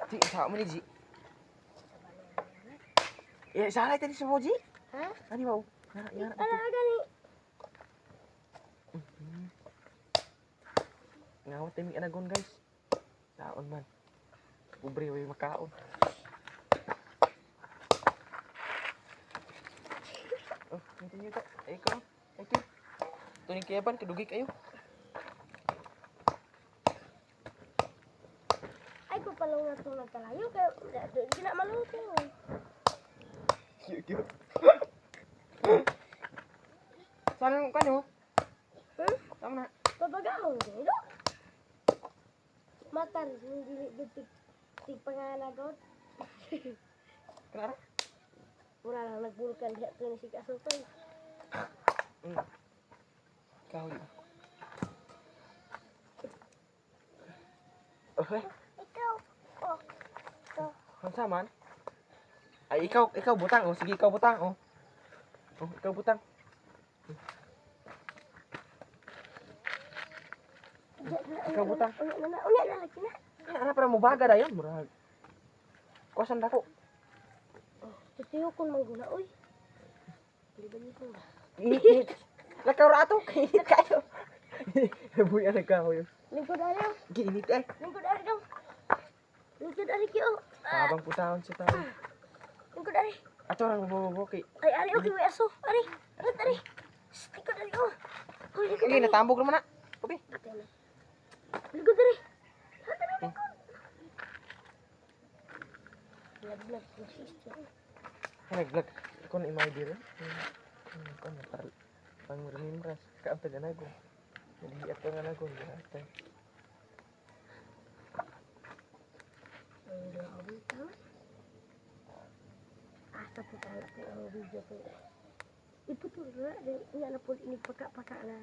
Ji, sa mo ni Ji. Ya, salay tadi semua Ji. Ha? Ani mau. Ya, Ada ni. ngawat timi anagon guys. Daon man. Kubre way makaon. Oh, nanti nyo to. Ikaw. Ito. Tuning kayaban, kadugi kayo. Ay ko pala nga ito nagkalayo kaya di na maluto. Cute. Saan ka nyo? Tama na. Babagahon din. Matar, hindi bitik panganagot. Kenapa? Mura lang nagbulkan diha to ni si Kasupay. Kau di. Okay. Ikaw. Oh. Ang saman? Ay, ikaw butang. Oh, sige, ikaw butang. Oh, ikaw butang. Ikaw butang. Unya na lagi na. Ano para mo baga dayon, murag. Kuwasan dako. Tutiyo kon mangguna oy. Di ba nito ba? Init. Lakaw ra ato. Init kayo. Buya nagkahoy. Lingkod ari. Ginit eh. Lingkod ari daw. Lingkod ari kyo. Habang putahon si tayo. Lingkod ari. Ato lang bobo kay. Ay ari okay may aso. Ari. Ari. Lingkod ari oh. Hoy lingkod Sige, ari. natambog naman na. Kopi. Lingkod ari. Lag-lag ko sister. Nag-vlog. Ako na imay diri. Ako na para pang remembras. Kaamta na ko. Jadi ato nga nago. Asa po tayo ang video ko. Iputol na. Yan na po ini pagka-pagka na.